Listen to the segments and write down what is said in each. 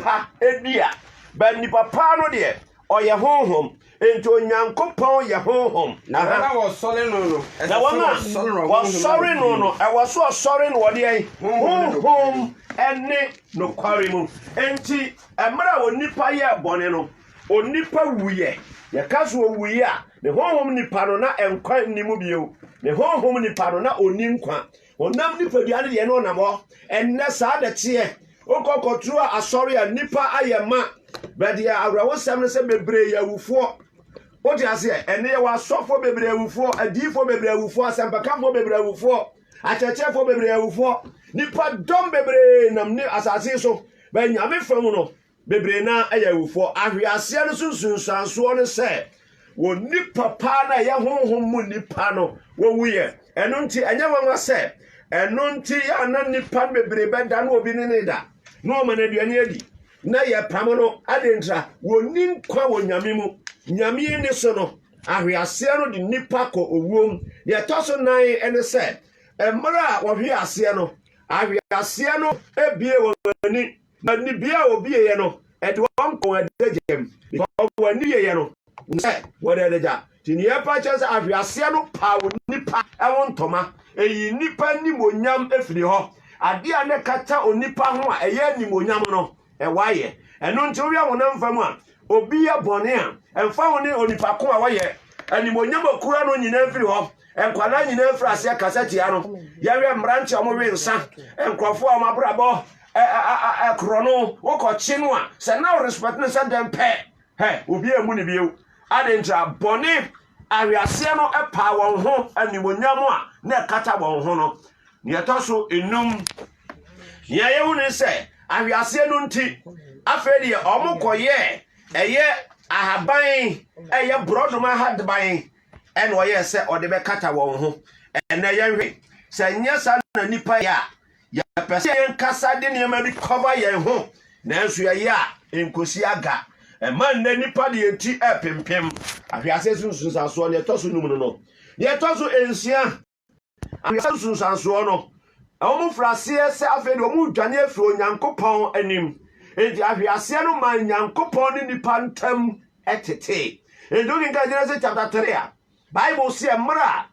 nipa edia ba nipa pa no de oye honhom enti onyankopon ye honhom na was sorry no na wama was sorry no I was so sorry no de honhom ene no kware mu enti emra onipa ye bone no onipa wuye ye kaso wuye a ne honhom nipa no na enkwa nimu bio ne honhom nipa no na oni nkwa onam nipa bia ne ye no namo enne saa de tie okokotru asori a nipa ayema bedia awrawo sam ne se bebre ya wufo oti ase enne ye wa sofo bebre awufo adifo bebre awufo asampakafo bebre awufo achechefo bebre awufo nipa dom bebre nam ni asase so ba nyame fam no bebre na ayawufo ahwiase no sunsunsanso no se wo nipa pa na ye honhom mu nipa no wo wuye eno nti anya wanwa se eno nti ya na nipa bebre beda na obi ne da no ma na aduane adi na ye pam no adentra wo ninkwa wo nyame mu nyame ni so no ahwiase no de nipa ko owuom ye toso nan ene se emra wo hwiase no ahwiase no ebie wo ni na ni bia obi ye no e de won ko adejem ko wani ye no se wo de deja tini ye pa chance ahwiase no pa wo nipa e won toma eyi nipa ni monyam efiri ho ade a ne kata onipa ho a eye ni monyam no e waye eno nti wi awona mfam a obi ye bone a emfa ho ne onipa ko a waye ani monyam okura no nyina efiri ho enkwala nyina efiri ase kasati ya no yawe mranche omo wi nsa enkrofo a mabrabo krono wokochi no a se na respect ne se dem pe he obi emu ne biu adentra bone awiase no epa won ho animonyam a na kata won ho no ne etoso enum ya yewu ne se awiase no nti afedi omokoye eye ahaban eye brodoma hadban ene oye se ode be kata won ho ene yenhwe se nyesa na nipa ya pese nkasa de ne ma bi cover yen ho nanso ya ya enkosi aga man na nipa de enti epempem ahwiase sunsunsanso ne toso num no ne toso ensia ahwiase sunsunsanso no omo frase se afedi omo dwane afro nyankopon anim enti ahwiase no man nyankopon ni nipa ntam etete endogi ka Genesis chapter 3 a Bible say mra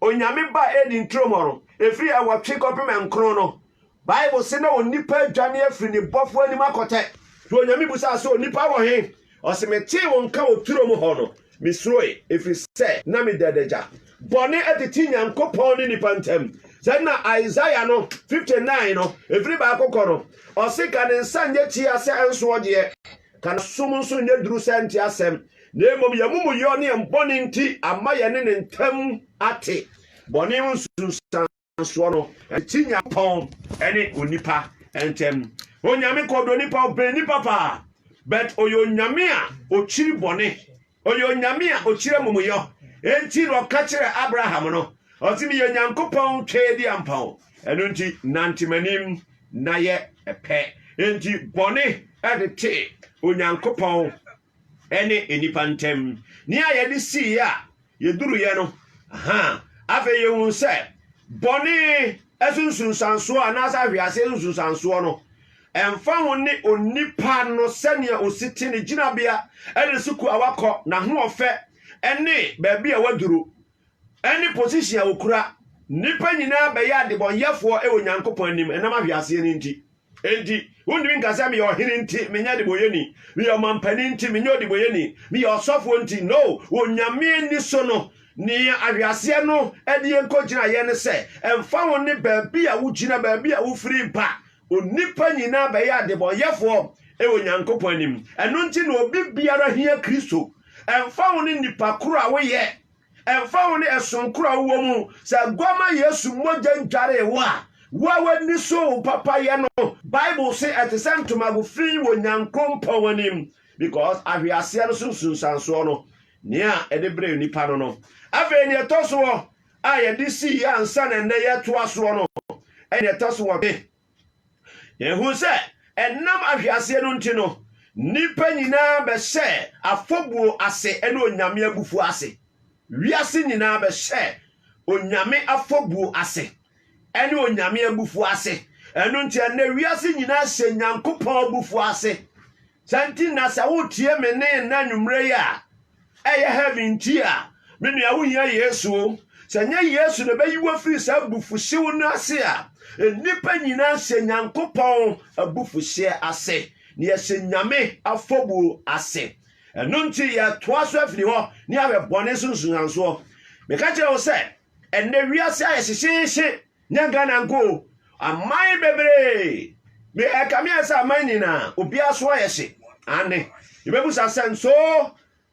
onyame ba edi ntromoro efiri awatwe kopem enkro no Bible say na onipa dwane afiri ni bofo anim akote to onyame busa so onipa wo he osemete won ka oturom ho no misroe efiri se na me dedeja bone etiti nyankopon ni nipa ntam na Isaiah no 59 no efiri ba akokọ no osika ne nsanye ti ase enso ode kana sumunso ne duru senti asem na emom yamumu yo ne mboni nti amaye ne ntam ate bone nsunsanso no etinya pon ene onipa entem onyame kodo nipa obeni papa but oyo nyame a ochiri bone oyo nyame a ochire mumuyo enti ro ka kire Abraham no otimi ye nyankopon twedi ampao eno nti nantimanim na ye epe enti bone edete onyankopon ene enipa ntem ni aye de si ya ye duru ye no aha afa ye hun se bone esunsunsanso anasa hwiase esunsunsanso no emfa ho ne onipa no senia ositi ne ginabia ene suku awakọ na ho ofe ene baabi a waduru ene position a okura nipa nyina be ya de bonyefo e onyankopon anim enam ahwiase ni nti enti wundimi nkasa me ohiri nti menya de boyeni me omampani nti menya de boyeni me osofo nti no onyame ni so no ni ahwiase no ede enkogina ye ne se emfa ho ne baabi a wugina baabi a wufiri ba onipa nyina be ya de bonyefo e onyankopon anim eno nti no obi biara hia Kristo emfa ho ne nipa koro a wo ye emfa ho ne esonkoro a wo mu sa gwama Yesu moja ntware wa wani so papa ye no Bible say at the same to mago free wo nyankompon wanim because ahwiase no sunsunsanso no nia edebre nipa no afa ni etoso a ye di si ya ansa na ne ye to aso no ene etoso wo be ye hu se enam ahwiase no nti no nipa nyina be se afobuo ase ene onyame abufu ase wiase nyina be se onyame afobuo ase ene onyame abufu ase ɛno nti ɛnɛ wiase nyinaa hyɛ Nyankopɔn abufuo ase santi na sɛ wotie me ne na nwumre ya ɛyɛ heaven nti a me nua wo hia Yesu sɛ nyɛ Yesu na bɛyi wo firi sɛ abufuhyew no ase a nipa nyinaa hyɛ Nyankopɔn abufuhye ase ne yɛhyɛ Nyame afɔbuo ase ɛno nti yɛtoa so afiri hɔ ne awɛ bɔne sunsunansoɔ meka kyerɛ wo sɛ ɛnɛ wiase ayɛ hyehyehye nyɛ Ghana nko aman bebree me ɛkame sɛ aman nyinaa obia so ayɛ hye ane yɛbɛbusa sɛ nso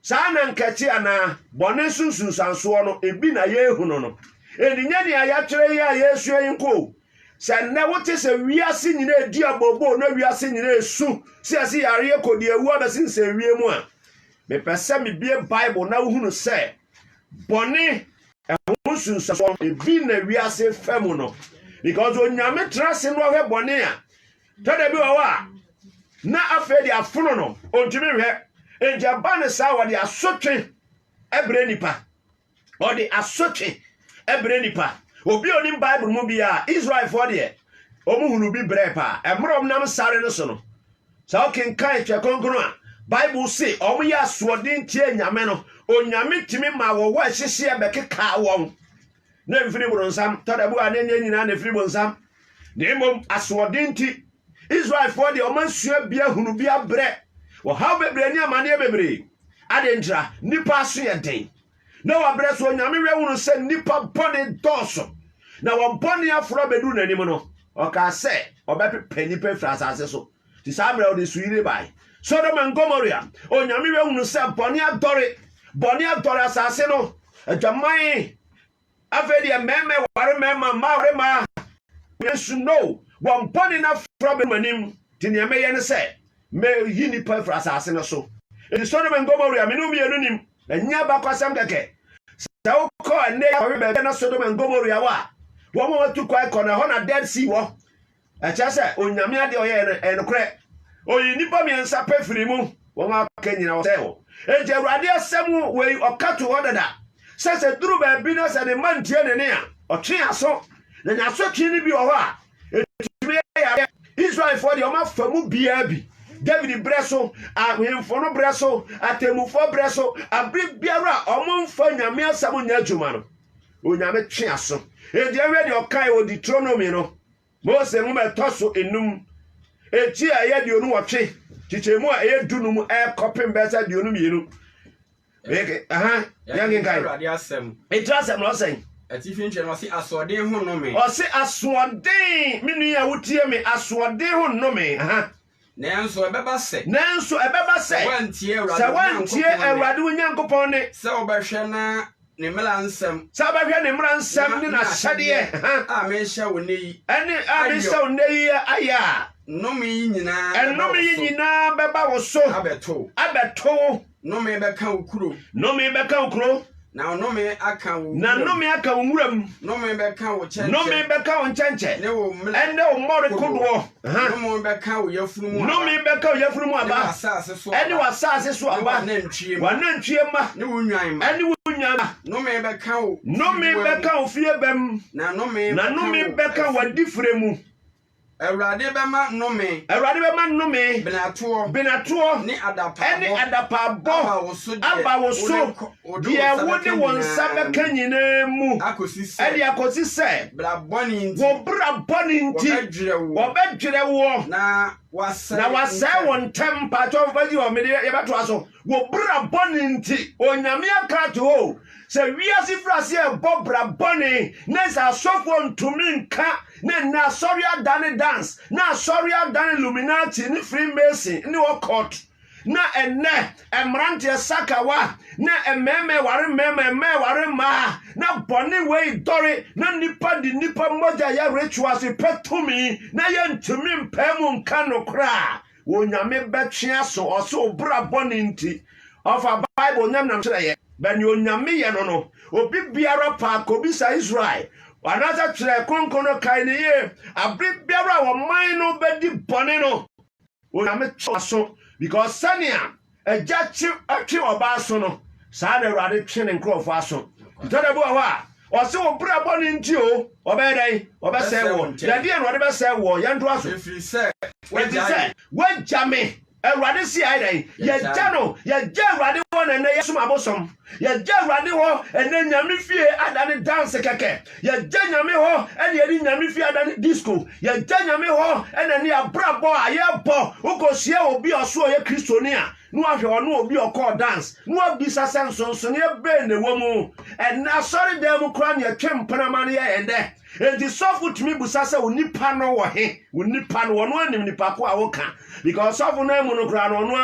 saa na nkɛkye ana bɔne sunsunansoɔ no ebi na yɛhu no ɛninya ne ayɛkyerɛ yi a Yesu yi nko sɛ nnɛ wote sɛ wiase nyinaa edi abobo na wiase nyinaa esu sɛ yare kɔdi ewu abɛsen sɛ wie mu a mepɛ sɛ mebie Bible na wohunu sɛ bɔne ɛho sunsunansoɔ ebi na wiase fam no because onyame trase no hwɛ bɔne a tada bi wɔ a na afɛ de afono no ontimi hwɛ enja ba ne saa wɔde asotwe ɛbrɛ nipa ɔde asotwe ɛbrɛ nipa obi onim Bible mu bia Israel for de ɔmo hunu bi brɛ pa ɛmrom nam sare no so no sa okenkan twa konkro a Bible say ɔmo yɛ asoɔden tie nyame no onyame timi ma wɔ hyehyɛ bɛkeka wɔn na mfiri bronsam tadabu anenya nyina na mfiri bronsam na emom asoɔden ti Israel for de ɔmo asua bia hunu bia brɛ wɔ haw bebre ni amane bebre adentra nipa so yɛ den na wabrɛ so onyame hwɛ hunu sɛ nipa bɔne dɔɔso na wɔn bɔne aforo bedu n'anim no ɔka sɛ ɔbɛpepa nipa firi asase so ti saa brɛ ɔde suire bai Sodom and Gomorrah onyame hwɛ hunu sɛ bɔne adɔre asase no adwaman afɛ de mɛmɛ ware mɛma ma ware ma Yesu no wɔn bɔne na aforo bedu n'anim ti ne mɛyɛ ne sɛ me yi nipa firi asase no so enti Sodom and Gomorrah me no mienu nim enya ba kwasam keke sɛ wokɔ ane yɛ bɛbɛ na Sodom and Gomorrah wa wɔn watu kwa kɔ na hɔ na Dead Sea wɔ ɛkyɛ sɛ onyame ade ɔyɛ ɛnokorɛ oyi nipa miɛnsa pɛ firi mu wɔn aka nyina wɔ sɛ wɔ enti Awurade asɛm wei ɔka to hɔ dada sɛ duru baabi na sɛ ne ma ntie ne ne a ɔtwe aso na nyaso twe ne bi wɔ hɔ a etumi yɛ Israel for de ɔma fa mu biaa bi David breso ahemfo no breso atemufo breso abri biara ɔmo mfa nyame asɛm nya adwuma no onyame twe aso edi awe de ɔkae o Deuteronomy no Mose mu metoso enum eti aye de onu wɔtwe chichemu a ɛyɛ dunum kɔpem bɛsa de onu mienu eke yangen kai Awurade asɛm etrasɛm no sɛn atifi nkyɛn ɔse asoɔden ho nnome ɔse asoɔden menu ya wotie me asoɔden ho nnome nanso ɛbɛba sɛ sɛ wantie Awurade wo Nyankopɔn ne sɛ wobɛhwɛ na ne mmara nsɛm ne n'ahyɛdeɛ a mehyɛ wo ne yi ɛne a mehyɛ wo ne yi ayɛ a nnome yi nyinaa bɛba wo so abɛto nnome bɛka wo kuro na nnome aka wo nwuram nnome bɛka wo nkyɛnkyɛ ne wo ɛne wo mmɔre kodoɔ nnome bɛka wo yafunu aba ɛne w'asase so aba w'anantwie ma ne wo nwan ma ɛne wo nwan nnome bɛka wo fie bɛm na nnome bɛka w'adifire mu Awurade bɛma nnome benatoɔ ne adapabɔ aba wo so deɛ wode wo nsa bɛka nyinaa mu ɛde akosi sɛ wo bra bɔne nti wɔbɛdwerɛ woɔ na wasɛe wo ntam patɔ mfagyi wɔ mede yɛbɛtoa so wo bra bɔne nti onyame aka to hɔ sɛ wiase frase ɛbɔ bra bɔne na sɛ asɔfoɔ ntumi nka na asɔre adane dance na asɔre adane Illuminati ne Freemason ne occult na ɛnɛ ɛmranteɛ sakawa na ɛmɛmɛ ware ma na bɔne wei dɔre na nipa di nipa mogya yɛ rituals petumi na yɛ ntumi mpɛ mu nka no kra wo nyame bɛtwe aso ɔso bra bɔne nti ɔfa Bible nyam nam kyerɛ yɛ bɛne onyame yɛ no obi biara pa kobisa Israel anasa kyerɛ konkono kae ne ye abri biara wɔ man no bɛdi bɔne no onyame twe aso because sania agya atwe ɔba so no saa na Awurade twe ne nkurɔfo aso ntɔda bi wɔ hɔ a ɔse wo bra bɔne nti o ɔbɛdɛn ɔbɛsɛ wo yadeɛ no ɔde bɛsɛ wo yɛnto aso ɛfiri sɛ wagya me Awurade si ayɛdɛn yɛgya no yɛgya Awurade hɔ na ɛnɛ yɛsom abosom yɛgya Awurade hɔ ɛnɛ nyame fie adane dance kɛkɛ yɛgya nyame hɔ ɛne yɛde nyame fie adane disco yɛgya nyame hɔ ɛne ne abrabɔ a yɛbɔ wokɔhyia obi ɔso ɔyɛ kristoni a no ahwɛ ɔno obi ɔkɔɔ dance no abisa sɛ nsonsoneɛ bɛɛ ne wɔ mu ɛnɛ asɔre dan mu koraa ne yɛtwe mpanama no yɛ ɛndɛ enti sɔfo tumi busa sɛ wo nipa no wɔ he wo nipa no wɔno anim nipa ko a woka because sɔfo no amu no koraa no ɔno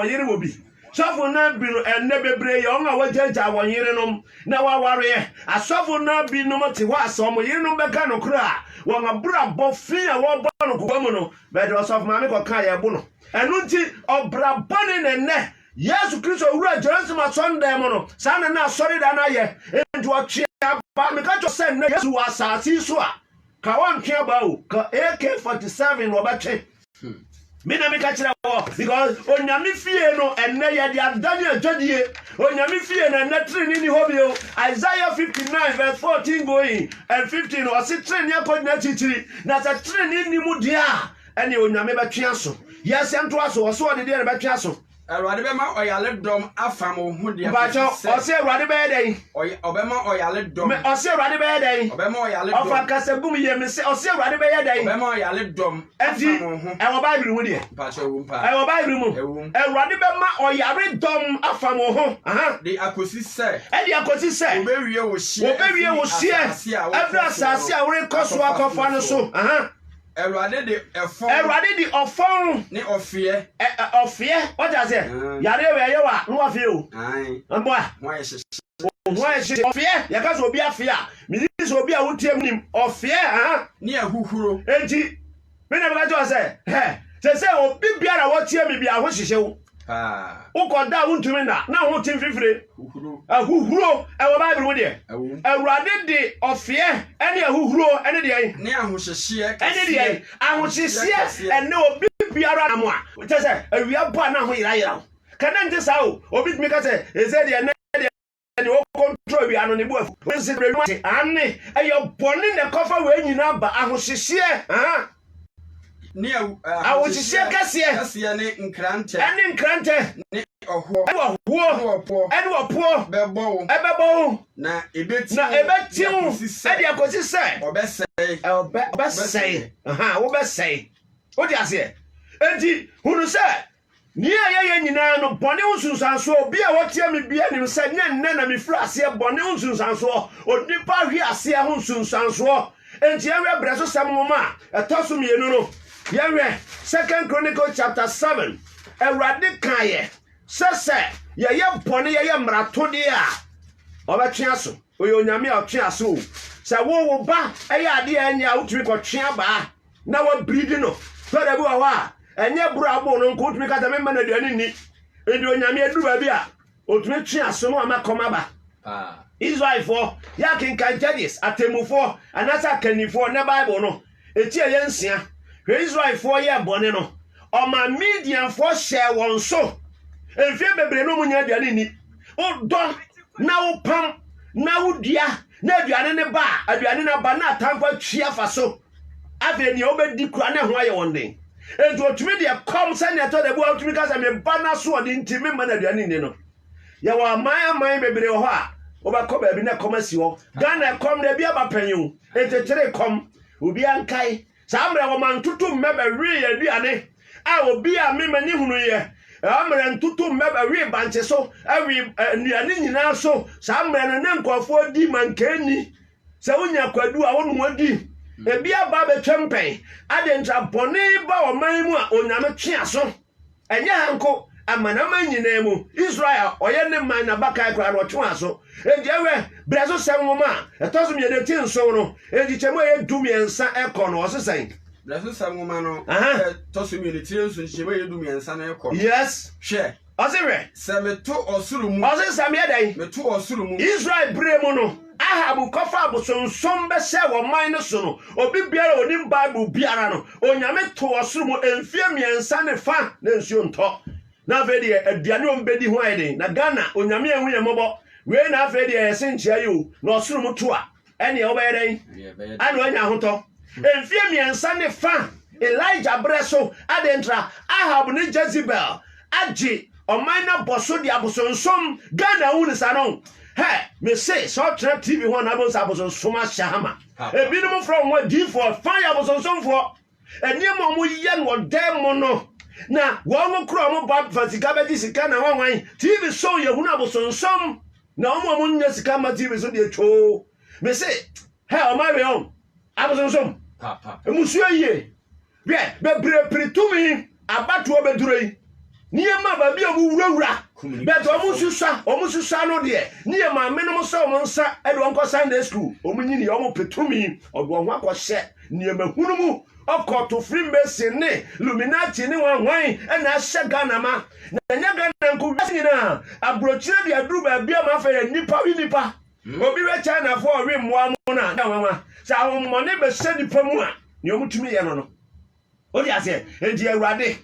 ɔyere wɔ bi sɔfo no bi no ɛnɛ bebree yɛ ɔno a wagyagya wɔn yerenom na wawareɛ asɔfo no bi nom te hɔ asɛ ɔmo yerenom bɛka no koraa wɔn abrabɔ fi a wɔbɔ no kɔkɔ mu no bɛde ɔsɔfo maame kɔka yɛbo no ɛno nti ɔbrabɔne ne nnɛ Yesu Kristo wura Jerusalem asɔndan mu no saa na asɔre da na yɛ enti ɔtwe aba meka kyerɛ sɛ na Yesu wɔ asase so a ka wɔntwe aba o ka AK-47 wɔbɛtwe me na meka kyerɛ wɔ because onyame fie no ɛnnɛ yɛde adane adwadie onyame fie no ɛnnɛ tere ni hɔ bio Isaiah 59 verse 14 going and 15 ɔse tere ne akɔgyina kyikyiri na sɛ tere ne ni mu deɛ a ɛne onyame bɛtwe aso yɛsɛ nto aso ɔso ɔde deɛ ne bɛtwe aso Awurade bɛma ɔyale dɔm afam wo ho deɛ bacho ɔse Awurade bɛyɛ dɛn ɔbɛma ɔyale dɔm ɔse Awurade bɛyɛ dɛn ɔbɛma ɔyale dɔm ɔfa kasabum yɛ me sɛ ɔse Awurade bɛyɛ dɛn ɔbɛma ɔyale dɔm afam wo ho ɛwɔ Bible mu deɛ bacho wo mpa ɛwɔ Bible mu Awurade bɛma ɔyare dɔm afam wo ho de akosi sɛ ɛde akosi sɛ obewie wo hye ɛfiri asase a worekɔ so akɔfa no so Awurade de ɔfɔn ne ɔfeɛ ɔta sɛ yare wɛ yɛ wa no afie o mboa ho ayɛ ɔfeɛ yɛka sɛ obi afeɛ a meni sɛ obi a wotie mu nim ɔfeɛ ne ahuhuro enti me na bɛka kyerɛ sɛ sɛ obi biara wɔtie me bia ho hyehyɛ wo wokɔda wontumi na ho tim fifire ahuhuro ɛwɔ Bible mu deɛ Awurade de ɔfeɛ ɛne ahuhuro ɛne deɛ ne ahohyehyeɛ ɛne deɛ ahohyehyeɛ ɛne obi biara nam a kyɛ sɛ awia bɔ a na ho yerayera kana nte saa o obi tumi ka sɛ ɛsɛ deɛ ne wo control awia no ne bu afu wɔnsi brɛmu ate ane ɛyɛ bɔne ne kɔfa wɔ nyinaa ba ahohyehyeɛ ne ahohyehyeɛ kɛseɛ ne nkrantɛ ne ɔhoɔ ɛne ɔpoɔ ɛbɛbɔ wo na ɛbɛti wo ɛde akosi sɛ ɔbɛsɛe wobɛsɛe wode aseɛ enti hunu sɛ nea yɛyɛ nyinaa no bɔne wo nsunsansoɔ obi a wɔteɛ me bia nim sɛ nyɛ nnɛ na mefiri aseɛ bɔne wo nsunsansoɔ onipa hwe aseɛ ho nsunsansoɔ enti yɛwɛ brɛ so sɛm nwoma a ɛtɔ so mmienu no yɛwɛ 2 Chronicles chapter 7 Awurade kaeɛ sɛ yɛyɛ bɔne yɛyɛ mmaratodeɛ a ɔbɛtwe aso oyɛ onyame a ɔtwe aso o sɛ wo ba ɛyɛ adeɛ ɛnyɛ a wotumi kɔtwe abaa na wabiridi no fɛdɛ bi wɔ hɔ a ɛnyɛ boro abo no nko wotumi kata memma no aduane nni enti onyame aduru baabi a ɔtumi twe aso no amɛkɔm aba Israelfoɔ yɛakenkan Judges atemmufoɔ anaasɛ akannifoɔ ne Bible no ɛti ɛyɛ nsia hwɛ Israelfoɔ yɛ bɔne no ɔma Midianfoɔ hyɛ wɔn so ɛmfie bebree no mu nya aduane ni wodɔ na wopam na wodua na aduane ne ba aduane na ba na atamfa twia fa so afei nea wobɛdi kura ne ho ayɛ wɔn den enti otumi deɛ kɔm sɛnea ɛtɔ da bi a wotumi ka sɛ meba na so ɔde nti memma no aduane ni no yɛwɔ aman bebree wɔ hɔ a wobɛkɔ baabi na ɛkɔm asi hɔ Ghana ɛkɔm na bi aba panyin ɛtetere kɔm obi ankae saa mmerɛ wɔma ntoto mmɛ bɛwee aduane a obi a memani hunu yɛ amere ntutu mmeba wi banche so awi nnuane nyinaa so saa mmerɛ no ne nkɔfoɔ di mankani sɛ wonya kwadu a wono wadi ebi aba betwempɛn ade ntra bɔne ba ɔman mu a onyame twe aso ɛnyɛ hanko amanama nyinaa mu Israel ɔyɛ ne man na baka kra no twe aso enti ewe brɛ so sɛm nwoma ɛtɔ so mmiɛde ti nso no enti kyɛmu yɛ dumiɛnsa ɛkɔ no ɔsesan Blessed Samumano, Tosumi, Tiansu, and Echo. Yes, share. Ozire, Sameto or Sulumu, Samia Day, Metu or Sulumu, Israel Bremono. I have a coffee, some best or minus sono, or be beer or in Bible Biarano, or Yameto or Sumu, and fear me and San Fan, then soon talk. Now, very a Dianum Betty Whiting, Nagana, or Yamia William Mobo, we ain't have ready a essential you, nor Sumu Tua. ene obere anu anya hoto enfie miensa ne fa Elijah breso adentra Ahab ne Jezebel agi omaina boso di abosonsom Ghana wu ne sanon he me say so trap TV ho na abosonsom ahama ebinom from what D4 fire abosonsom for eniemo mo ye no dem no na wo kro mo ba fatika beji sika na wanwan TV show ye hunu abosonsom na mo nya sika ma TV so de cho me say he o ma we on abosonsom papa emusuo ye be bre tumi abatuo beduroi niema ba bia mu wurawura bet omususa no de niema menom so omonsa edo onko Sunday school omunyini omo petumi odo ho akose niema hunumu okoto frimbese ne luminati ne wanwan na ahye Ghana ma na nya Ghana nko nyina abrochire de aduru ba bia ma fa nipa obi we China for we mmoa mo na wanwa sa hommone be se nipa mu a ne omutumi ye no odi ase eji awurade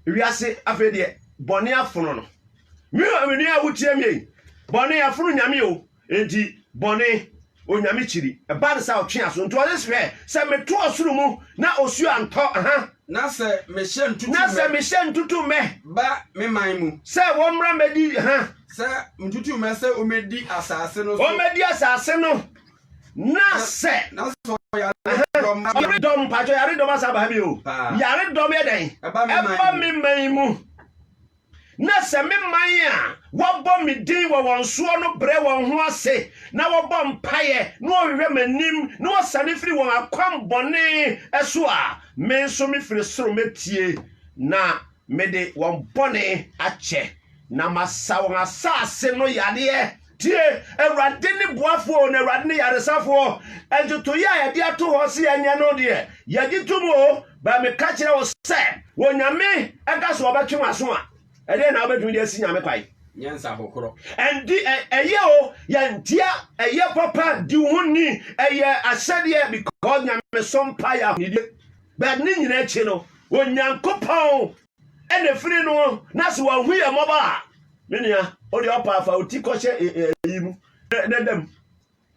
wiase afede bone afono no mi ameni awutie mi bone afono nyame o enti bone onyame chiri e ba sa otwe aso nto ose se meto osuru mu na osu anto aha na se mehye ntutu me ba me man mu se wo mra medi aha se ntutu me se o medi asase no na se yare dom pacho yare dom asaba bi o yare dom ye den eba mi man mu na se me man a wo bom mi din wo wonso no bre won ho ase na wo bom paye na wo hwehwe manim na wo sane firi won akwam bone eso a me so mi firi soro metie na me de won bone ache na masa won asase no yade tie Ewurade ni boafo na Ewurade ni yaresafo enjuto ya yade ato ho se anya no de yade tumo ba me ka kire wo se wonyame aka so obetwe aso a ede na obetwe de asi nyame kwai nyansa hokoro endi eye o yantia eye papa di huni eye asade because nyame sompaya ni de ba ni nyina chi no onyankopon ene firi no na se wa hu ye moba menia odi opa afa oti koche yimu nedem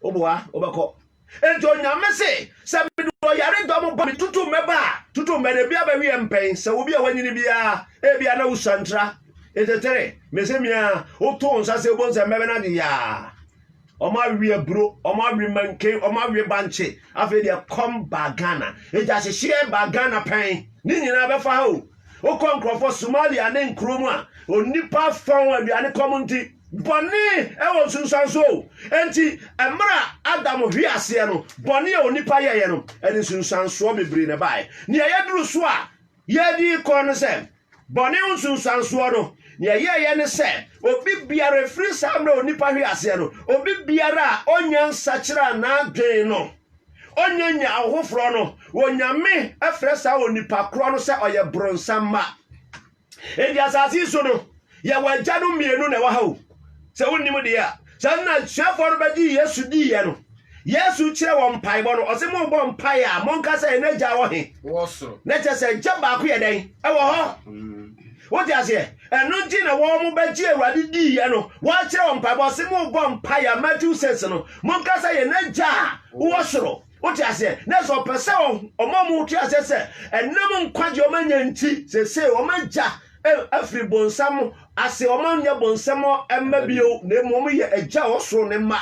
oboa obako ento nyame se medu yare dom ba tutu meba tutu mede bia ba wi empen se obi a wanyini bia e bia na usantra etetere mesemia oto nsa se bonse mebe na de ya oma wi abro oma wi manke oma wi banche afa dia come bagana eja se share bagana pen ni nyina be fa ho o konkrofo Somalia ne nkromu a onipa fon aduane community boni e wo sunsanso enti emra Adam hwiase no boni e onipa ye no eni sunsanso bebre ne bai ne yeduru so a yedi ko no se boni unsunsanso no ne ye ne se obi biara free samra onipa hwiase no obi biara onyansa kira na adwen no onyanya ahofro no wonyame afresa onipa kro no se oye bronsama endi asasi so no ya wajanu mienu na wa ha se wonnim de ya sanna chafo no baji Yesu di ye no Yesu kire wo mpai bo no o se mo bo mpai a mo nka se na gya wo he wo soro na che se gya ba ko ye den e wo ho wo ti ase enu nti na wo mo baji Ewurade di ye no wo kire wo mpai bo se mo bo mpai a Matthew says no mo nka se ye na gya wo soro wo ti ase na so pese o mo ti ase se enam nkwaje o manya nti se o magya afri bonsam ase o manya bonsam emmabio na mom ye agya osoro ne ma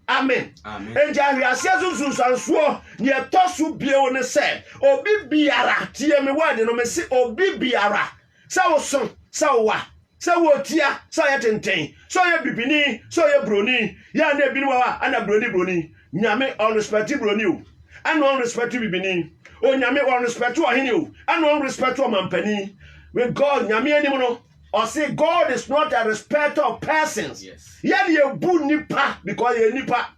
amen enja hwiase azuzusanso ne etosu bio ne se obi biara tie me word no me se obi biara sa wo son sa wa sa wo tia sa ye tenten so ye bibini so ye broni ya na bibini wa ana broni nyame on respect broni o ana on respect bibini o nyame on respect o hini o ana on respect o mampani with God nyame anim no or say God is not a respecter of persons. Yes. Yet you boo nipa because you nipa.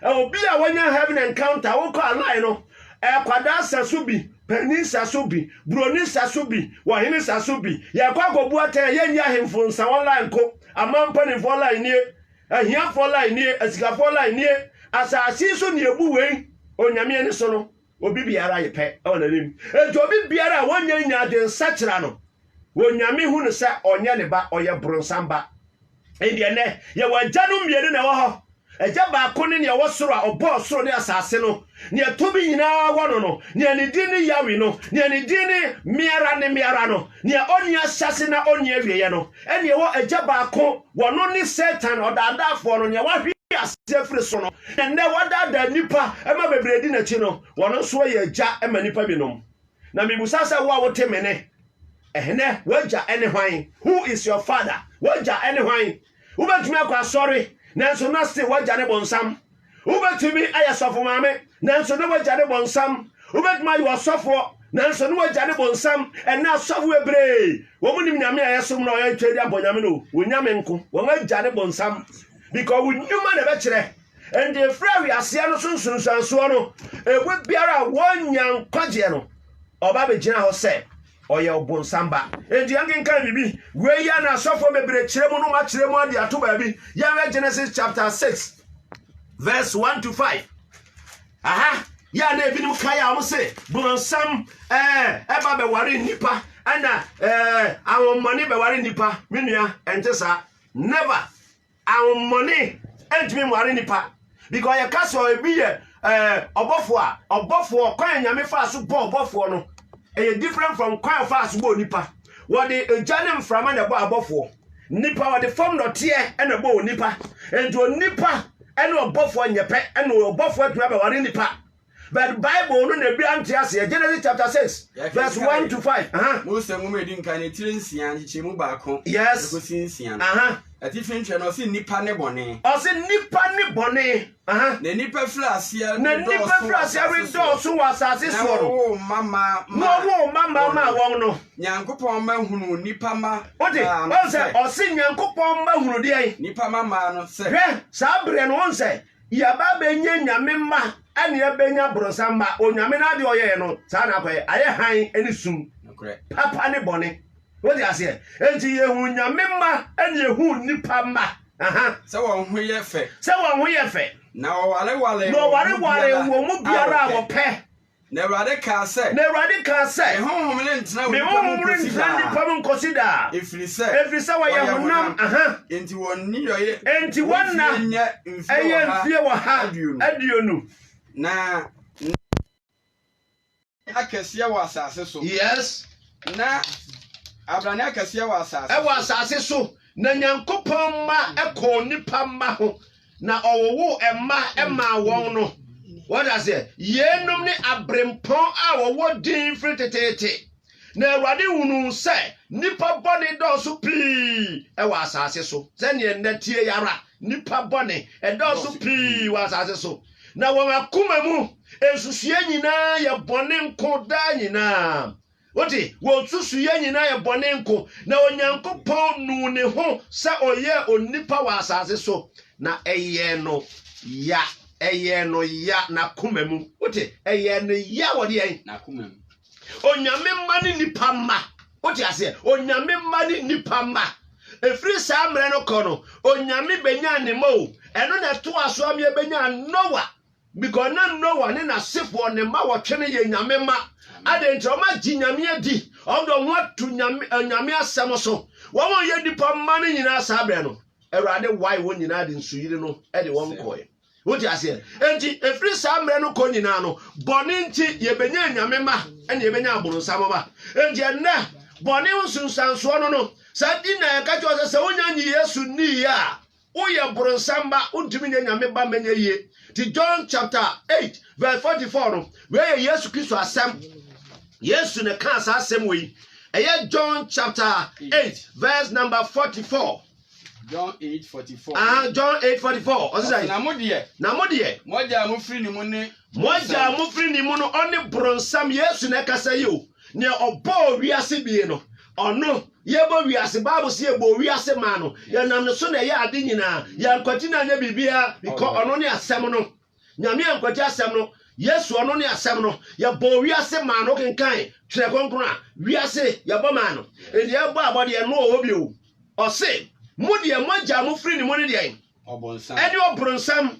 Be a when you have an encounter, who call line no. Kwada sasubi, penin sasubi, broni sasubi, wahini sasubi. Ya kwa go buate yen ya himfo nsa online ko. Amampani for line nie. Ahia for line nie, asika for line nie. Asasi so ne ebu wei. Onyame ni so no. Obi biara ye pe. O na nim. Ejo obi biara wonya nya de nsachira no. Wonyame hu ne sa onye ne ba oye bronsamba ende ne ye wajanu mienu na wo ho Eja ba ko ne wosoro a obo soro ne asase no ne tobi nyina wono no ne ne di ne yawe no ne ne di ne miara no ne oni asase na oni awieye no ene wo eja ba ko wono ne Satan odadafo no ne wahwe ase firi so no ne wadada nipa ema bebredi na chi no wono so ye eja ema nipa binom na mibusa se wo a wote mene ehne waja ene hwan. Who is your father? Waja ene hwan. Ubetumi akwa sorry nanso na se waja ne bonsam. Ubetumi ayasofo maame nanso na waja ne bonsam. Ubetumi ayosofo nanso na waja ne bonsam. Ena asofo ebre wo munim nyame ayesom na oya twedi abonyame no wonyame nko won waja ne bonsam because we nyuma na be kire and the fra we ase no sunsunsanso no ewe biara wonya nkwaje no oba be gina ho se oye obonsamba enti yangen kan bibi we ya na asofo mebre kire mu no ma kire mu ade ato ba bi ya we Genesis chapter 6 verse 1 to 5 aha ya na ebi no kaya am se bonsam eba be ware nipa ana awon money be ware nipa menua ente sa never awon money entimi ware nipa because ya kaso ebi ye obofo kwan nyame fa so bo obofo no different from kwan fa so bo nipa what the janem from and about obofo nipa what the form not here and about nipa and to nipa and obofo nyepe and obofo to be ware nipa. But Bible no na bi antiase Genesis chapter 6 verse 1 to 5 Mose mu medin kan tirinsia nchiche mu baako yes ko sinsia ati finche no si nipa ne bone na nipa flasia redo so wasase so no mama ma won no Nyankopon ma hunu nipa ma odi won se o si Nyankopon ma hunu de nipa mama no se hwe sa bre no won se ya ba benye nyame ma ani ebenya brosamba onyame na de oye no sa na kwaye aye han eni sum papa ne bone what you say enti yehu nyame ma ani yehu nipa ma se won ho ye fe na wale wo mu biara wo pe na Ewurade ka se honhom le ntena nipa mu consider efiri se wa ye honam enti wonni yoye enti wonna eye mfie wo ha aduonu na akese wa asase so yes na abrane akese wa asase asase so na Nyankopon ma eko nipa ma ho na owowo emma won no what I say yenum ni abrempon a wowo din fritetete na Ewurade hunu se nipa bone do so pii wa asase so se ne natie yara nipa bone do so pii wa asase so na won akoma mu ensusuye nyina ye bone nko da nyina oti wo susuye nyina ye bone nko na Onyankopon nu ne ho se oye onipa wa asase so na eye no ya na kumamu oti eye no ya wodi en na kumamu onyame mani nipa ma oti ase onyame mani nipa ma efri sa mre no kono onyame benya ne mo eno na to aso am ye benya Noah because Noah ne na sefo ne ma wo twene ye nyame ma ade ntro ma gi nyame adi odo watu nyame asem so wo ye nipa mani nyina sa bre no Ewurade why won nyina de nsuyire no e de won koye what you say enti efri sa mre no ko nyina no bone nti ye benya nyame ma ene ye benya aburu samo ba enti enna bone unsunsanso no sa di na ka cho se wonya nyi Yesu ni ya uye buru samba untimi nyame ba menye ye ti John chapter 8 verse 44 no we Yesu Kristo asem Yesu ne ka sa asem we eye John chapter 8 verse number 44 John 8:44 John 8:44 osai na modie moja amufri ni mu no oni bronsam Yesu na kasa yo ne obo wiase bie no ono ye bo wiase Bible se ye bo wiase ma no ye nam no so na ye ade nyina ya nkwati na nya bibia because ono ne asem no nyame nkwati asem no Yesu ono ne asem no ye bo wiase ma no kenkan tire konkron a wiase ye bo ma no e ye bo abode ye no obi o o se Mudie moja mufri ni moni dia obonsam eni obronsam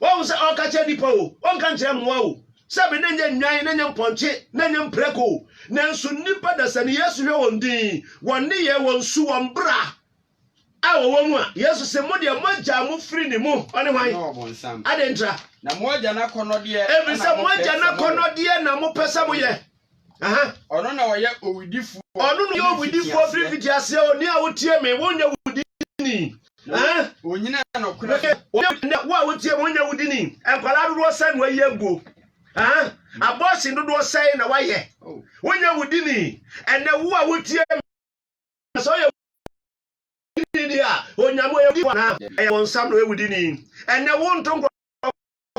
wo se o ka che dipo o kan che mo o se be nenye nwan nenye mponche nenye mpreko nanso nipa da sane Yesu hwe wondin wonni ye wonsu won bra awo wo mu a yesu se mo de mogya mo firi ne mu one hwan no bonsam adentra na mogya na kono de every say mogya na kono de na mo pesa mo ye aha ono na woye owidifo ono no ye owidifo firi fitiase oni a wotie me wonya wudini aha onyina no kura wa wotie me wonya wudini enkwala dodo sai no ye guo aha abosi dodo sai na waye wonya wudini ene wo a wotie me so ye dia onyamo ye na e wonsam no e wudini ene wo ntonko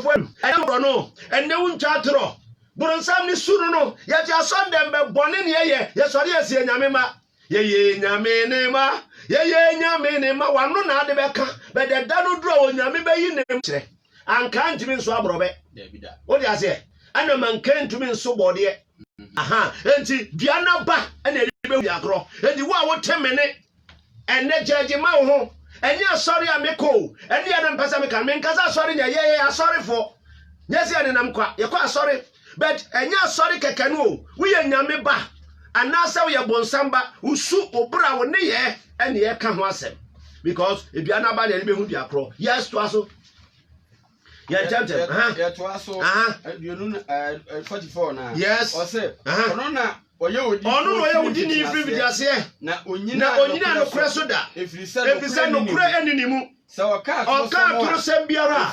fo no ene wo ntwatro Bronsam ni sunu no ya ti asondem be bone ne ye sori asie nyame ma ye nyame ne ma ye nyame ne ma wano na ade be ka be de da no dro onyame be yi ne kire anka ntimi nso abrobe Davida o di ase ana manka ntimi nso bode aha enti bia na ba ana be wi akro enti wo a wo temene ene jeje ma wo ho eni asori ameko eni ana mpasa me kan me nkasa asori nya ye asori fo nyesi ene nam kwa ye kwa asori but enya sorry kekanu we nyame ba anasa we bonsamba usu obra wo ne ye ene ye ka ho asem because ebia na ba na be hu dia kro yes to aso ya chapter ya to aso aduonu 44 na yes o se ono na oye odi ni free bidiase na onyina no kura so da efisa no kura enini mu so ka tro sem biara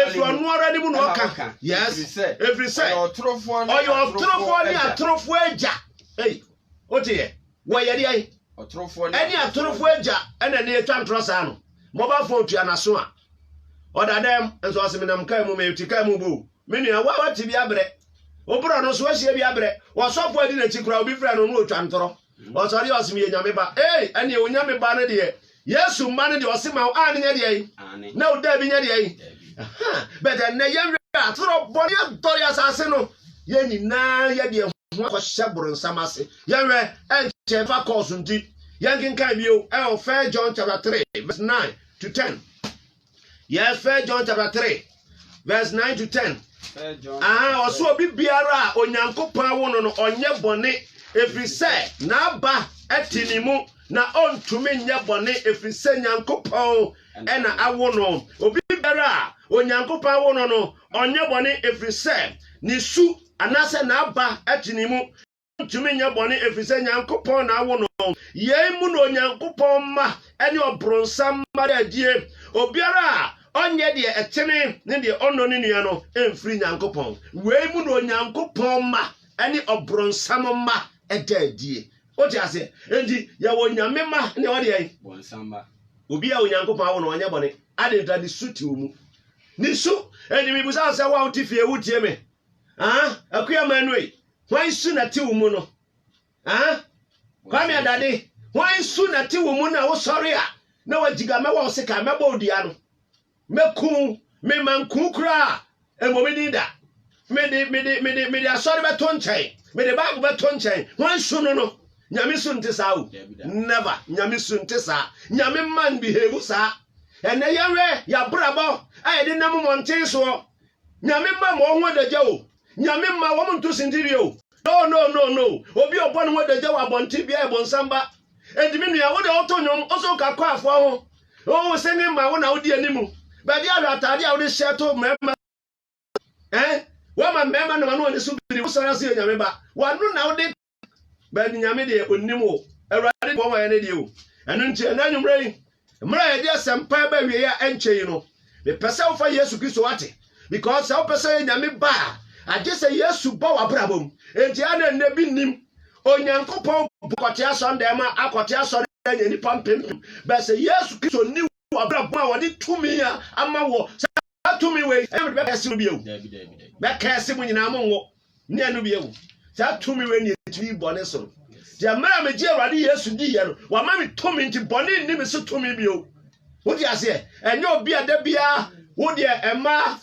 if you no ara ni mu no ka yes every say otrofo ni atrofo eja hey otie wo ye de ai otrofo ni eni atrofo eja ena ne etwa ntrosa no mobile phone tua na so a odadem enso asemenam kai mu me tikai mu bu menua wa ti bi abre obro no so ahia bi abre wo sofo adi na chikura obi fra no no otwa ntoro o sori osimi nyame ba eni onyame ba ne de Yesu mane de osima ani nya de yi na o da bi nya de yi aha but na ye atro boni adori asase no ye nyina ye de ho ko hyebro nsamase ye we enche fa course nti ye nkenkan bi o 1 John chapter 3 verse 9 to 10 yes 1 John chapter 3 verse 9 to 10 oso obi biara onyankopon wo no onye bone efrise na ba etinimu na ontumi nya bone efrise nyankopon ena awo no obi biara onyankopon wo no onye bone efrise ni su anase na ba etinimu ontumi nya bone efrise nyankopon na awo no ye mu no onyankopon ma ene obronsam mara die obiara onye de etene ne de onno ne nua no emfiri nyankopon we mu no nyankopon ma ene obronsam ma edadie o ti ase endi ya wo nyame ma ne o de yi bonsamba obi a onyankopon awo no onye bone ade da de suti omu ni su eni mi busa se wa uti fie wutie me akuya manui hwan su na ti omu no kwa me adade hwan su na ti omu na wo sori a na wajiga me wa se ka me bo odia no meku me manku kura emomini da me de asori beto nchen me de bag beto nchen wan sunu no nyame su ntisa o never nyame su ntisa nyame man behave sa ene yewe ya brabo aye de nam monten so nyame ma mo ho daja o nyame ma wo muntu sindiri o no obi obo no daja wa bonti bia e bonsamba edimi nua wo de otonyom oso ka kwa afo ho o sene ma wo na wo di animu badi atade a wo de sheto mema wa ma mema na no ne so biri wo sara se nyame ba wa no na wo de badi nyame de onimo awrade bo ma ye ne de o enu nche na nwumra yi mra ye de sempa ba wie ya enche yi no me pese wo fa Yesu Kristo ate because how pese nyame ba age se Yesu ba wa brabom enti ana ne bi nim onyankopon bukote asonde ma akote asonde nya ni pampem be se Yesu Kristo ni abrabom a wode tumi ya ama wo sa tumi we e be kase no bieu be kase mu nyina mo ne anu bieu sa tumi we ni tumi bone so dia mara me je awrade Yesu di ye no wa ma me tumi nti bone ni me so tumi bieu wo di ase enye obi ada bia wo de ema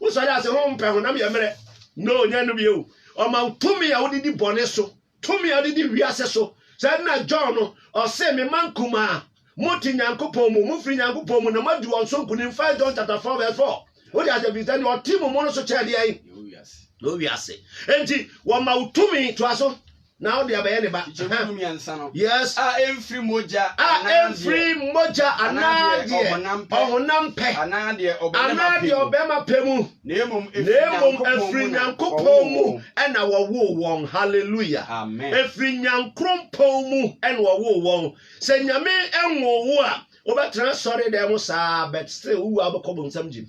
wo so ya se ho mpe ho na me mere no nya no bieu o ma tumi ya wo di bone so tumi ya di wiase so sa na John no o se me mankuma moti nyankopon mu firi nyankopon mu na madu onso nkunim 5 John chapter 4 verse 4 wo di ase bizani o timu mo no so chede ai no wiase enti wo ma utumi to aso Now they are bayani ba. Yes. Every moja. Every moja anadie. Ohonam pe. Anadie obema pemu. Nemum every nyankopon mu ena wawo won. Hallelujah. Amen. Every nyankopon mu ena wawo won. Se nyame enwo wo a obetra sorry dem sa but still who abekọ bonsam jim.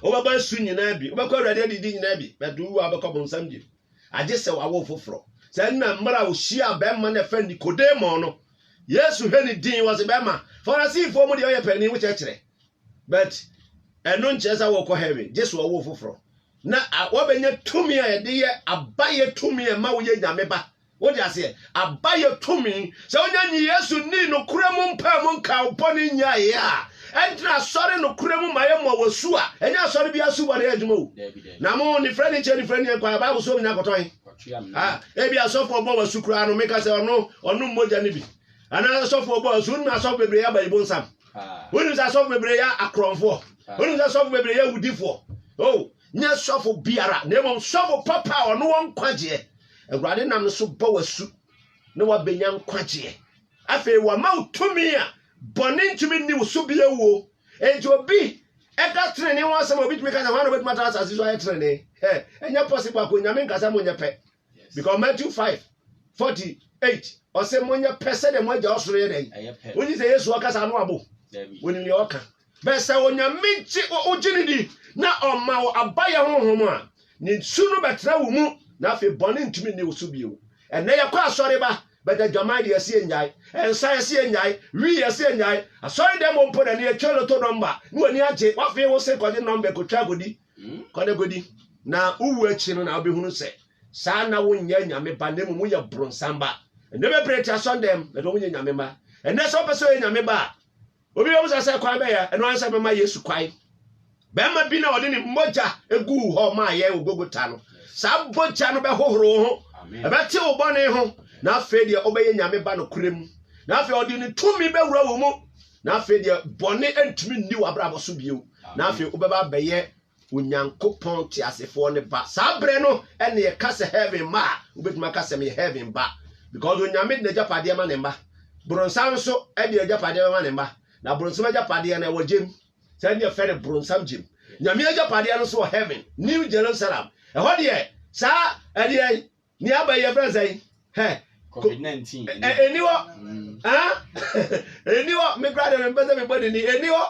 Obeba su nyina bi. Obekọ ready didi nyina bi. But who abekọ bonsam jim. Aje se wawo foforo. Se na mmara wo hia be ma na fa Nikodemo no. Yesu heni din was be ma. Pharisee fo mu de oyepani wo chekere. But eno nchesa wo ko heaven. Jesu wawo foforo. Na wabenya tumi a yede ye abaye tumi e ma wo ye nyame ba. What do you say? Abaye tumi. Se onya nyi Yesu ni no kura mu mpa mu nka oponi nya ya. Entra sorry no kura mu maye mo wasu a. Enya sorry bia su bode adwuma o. Na mo ni friend ni kwa Bible so nya koton. Ebi asofo obo wasu kura no meka se onu mmoja ni bi. Ana asofo obo wasu na asofo bebre ya ba ibonsam. Wonu sa asofo bebre ya akronfo. Wonu sa asofo bebre ya wudifo. Oh, nya asofo biara. Na mo asofo papa onu won kwaje. Awurade nam so ba wasu na wabenya nkwaje afi wa mautumi a bone ntumi ni wo bia wo enti obi eka trene won asem obi tumi ka na wan obi tumi ata asase so aye trene enya possible akonya me nkasa mo nya pe because Matthew 5:48 o se mo nya pe se de mo agya osoro ye den woni se Yesu akasa no abo woni le oka be se onya minchi ogini di na o ma wo abaye honhom a ni sunu betra wo mu na fe bone ntumi ne wo so bio ene ye kwa asore ba beda dwamai de ase nyai ensa ase nyai wi ase nyai asore dem mpo na ne chelo to number ni woni age wa fe wo se kode number ko twa godi kode godi na uwu achi no na obehunu se sa na wo nya nyame ba ne mu ye bronsamba ene be prete asondem na do wo nya nyame ba ene so pe so ye nyame ba obi wo sa se kwa be ya eno ansa be ma Yesu kwai be ma bi na ode ni moja egu ho ma ye ogogota no sa bocha no be hohoro ho ebete wo bone ho na afi de obeye nyame ba no kurem na afi odi ni tumi be wura wo mu na afi de bone antumi ni wa brabo so bio na afi obeba beye onyankopon ti asefo ne ba sa bre no ene ye kase heaven ma obetuma kase me heaven ba because onyame de japade ma ne ba bronsan so e de japade ma ne ba na bronsan japade na wo jem se ne fe ne bronsan jem nyame japade no so heaven New Jerusalem e ho de sa e de ni abaye friends COVID-19 eniwo eniwo me grade me beze me body ni eniwo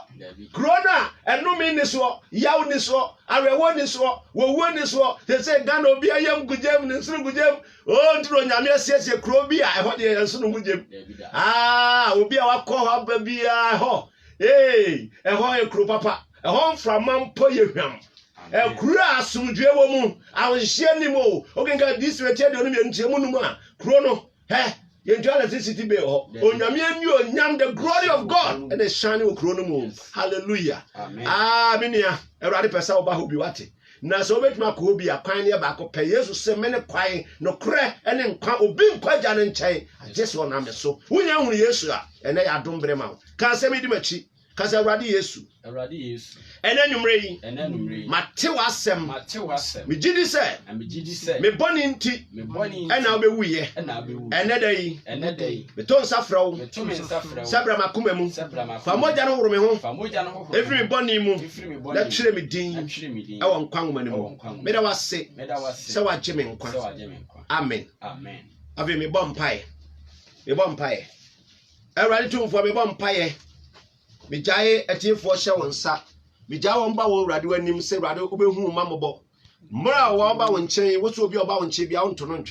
corona enumi ni so yaw ni so arewo ni so wowo ni so they say Ghana obi ayam gujem ni nsuru gujem o ntro nyame asiesie kro bi a ho de nsuru gujem obi a wakọ ho ba bi a ho ho e kro papa ho mframa mpo ye hwam kura asumdwe wo mu ahonhie ni mo okenga this way tie de onu me ntie mu nu a kro no you enjoy electricity be onyame anu onyam the glory of God and the shining of kro no mu hallelujah minia erade pesa oba ho bi wate na so betuma ko bi akwan ne ba ko pe Yesu se mene kwan no kre ene nkwa obi nkwaja ne nchen just one am so wunya hunu Yesu a ene ya dombre ma ka se me di machi ka se erade Yesu ene nwumre yi mate wasem me gidi se me boni nti ena obewuye ene dai me ton safrawo sabra makuma mu fa moja no woro me ho every me boni mu na kire me din e won kwanwoma ne mu me da wase se waje me nkwa amen ave me bompae erade tumfo me bompae me jae atiefo hye wonsa me jae won ba won rade wanim se rade obehu mamobo mra wo ba won chen wo so obi oba won che bia won to no ntwe